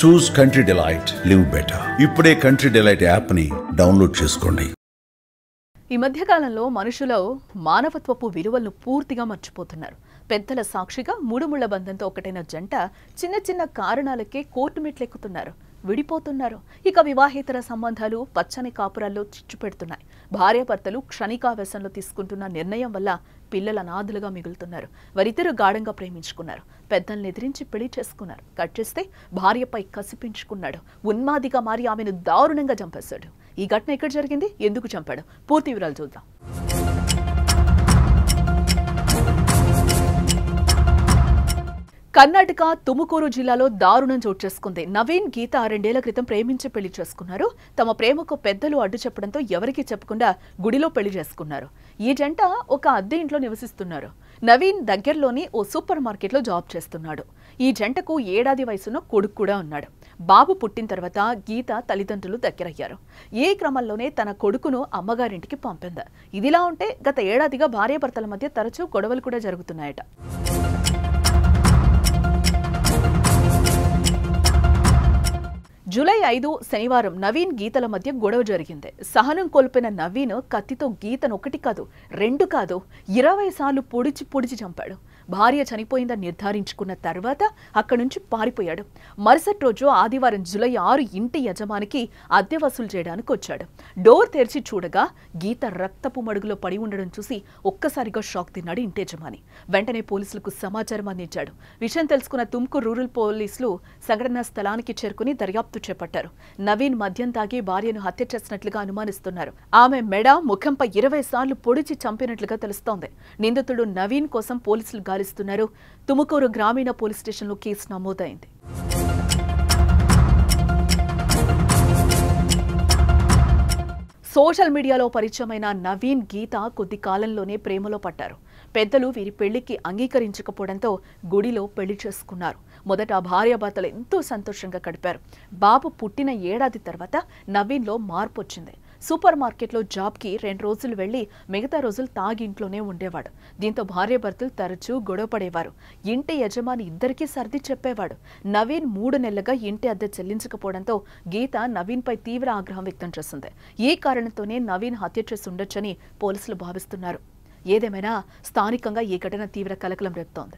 చూస్ country delight, live better. ఇప్పుడే country delight app ని download చేసుకోండి. ఈ మధ్యకాలంలో మనుషులు మానవత్వపు విలువలను పూర్తిగా మర్చిపోతున్నారు. పెద్దల సాక్షిగా మూడుముళ్ల బంధంతో ఒకటైన జంట చిన్న చిన్న కారణాలకే కోర్టు మెట్లెక్కుతున్నారు, విడిపోతున్నారు. ఇక వివాహేతర సంబంధాలు పచ్చని కాపురాల్లో చిచ్చు పెడుతున్నాయి. భార్యాభర్తలు క్షణికావేశంలో తీసుకుంటున్న నిర్ణయం వల్ల పిల్లల అనాథులుగా మిగులుతున్నారు. వారిద్దరూ గాఢంగా ప్రేమించుకున్నారు, పెద్దల్ని ఎదిరించి పెళ్లి చేసుకున్నారు. కట్ చేస్తే భార్యపై కసిపించుకున్నాడు, ఉన్మాదిగా మారి ఆమెను దారుణంగా చంపేశాడు. ఈ ఘటన ఎక్కడ జరిగింది, ఎందుకు చంపాడు, పూర్తి వివరాలు చూద్దాం. కర్ణాటక తుముకూరు జిల్లాలో దారుణం చోటు చేసుకుంది. నవీన్, గీత 2 ఏళ్ల క్రితం ప్రేమించి పెళ్లి చేసుకున్నారు. తమ ప్రేమకు పెద్దలు అడ్డు చెప్పడంతో ఎవరికీ చెప్పకుండా గుడిలో పెళ్లి చేసుకున్నారు. ఈ జంట ఒక అద్దె ఇంట్లో నివసిస్తున్నారు. నవీన్ దగ్గరలోని ఓ సూపర్ మార్కెట్లో జాబ్ చేస్తున్నాడు. ఈ జంటకు 1 ఏడాది వయసున్న కొడుకు కూడా ఉన్నాడు. బాబు పుట్టిన తర్వాత గీత తల్లిదండ్రులు దగ్గరయ్యారు. ఈ క్రమంలోనే తన కొడుకును అమ్మగారింటికి పంపింది. ఇదిలా ఉంటే గత ఏడాదిగా భార్యాభర్తల మధ్య తరచూ గొడవలు కూడా జరుగుతున్నాయట. జూలై 5 శనివారం నవీన్, గీతల మధ్య గొడవ జరిగింది. సహనం కోల్పోయిన నవీన్ కత్తితో గీతను 1 కాదు 2 కాదు 20 సార్లు పొడిచి చంపాడు. భార్య చనిపోయిందని నిర్ధారించుకున్న తర్వాత అక్కడి నుంచి పారిపోయాడు. మరుసటి రోజు ఆదివారం జూలై 6 ఇంటి యజమానికి అద్దె వసూలు చేయడానికి వచ్చాడు. డోర్ తెరిచి చూడగా గీత రక్తపు మడుగులో పడి ఉండడం చూసి ఒక్కసారిగా షాక్ తిన్నాడు ఇంటి యజమాని. వెంటనే పోలీసులకు సమాచారం అందించాడు. విషయం తెలుసుకున్న తుమ్కూరు రూరల్ పోలీసులు సంఘటనా స్థలానికి చేరుకుని దర్యాప్తు చేపట్టారు. నవీన్ మద్యం తాగి భార్యను హత్య చేసినట్లుగా అనుమానిస్తున్నారు. ఆమె మెడ, ముఖంపై 20 సార్లు పొడిచి చంపినట్లుగా తెలుస్తోంది. నిందితుడు నవీన్ కోసం పోలీసులు గాలిస్తున్నారు. తుముకూరు గ్రామీణ పోలీస్ స్టేషన్లో కేసు నమోదైంది. సోషల్ మీడియాలో పరిచయమైన నవీన్, గీత కొద్ది కాలంలోనే ప్రేమలో పడ్డారు. పెద్దలు వీరి పెళ్లికి అంగీకరించకపోవడంతో గుడిలో పెళ్లి చేసుకున్నారు. మొదట భార్యాభర్తలు ఎంతో సంతోషంగా గడిపారు. బాబు పుట్టిన 1 ఏడాది తర్వాత నవీన్లో మార్పు వచ్చింది. సూపర్ మార్కెట్లో జాబ్కి 2 రోజులు వెళ్లి మిగతా రోజులు తాగి ఇంట్లోనే ఉండేవాడు. దీంతో భార్యాభర్తలు తరచూ గొడవపడేవారు. ఇంటి యజమాని ఇద్దరికీ సర్ది చెప్పేవాడు. నవీన్ 3 నెలలుగా ఇంటి అద్దె చెల్లించకపోవడంతో గీత నవీన్పై తీవ్ర ఆగ్రహం వ్యక్తం చేసింది. ఈ కారణంతోనే నవీన్ హత్య చేసి ఉండొచ్చని పోలీసులు భావిస్తున్నారు. ఏదేమైనా స్థానికంగా ఈ ఘటన తీవ్ర కలకలం రేపుతోంది.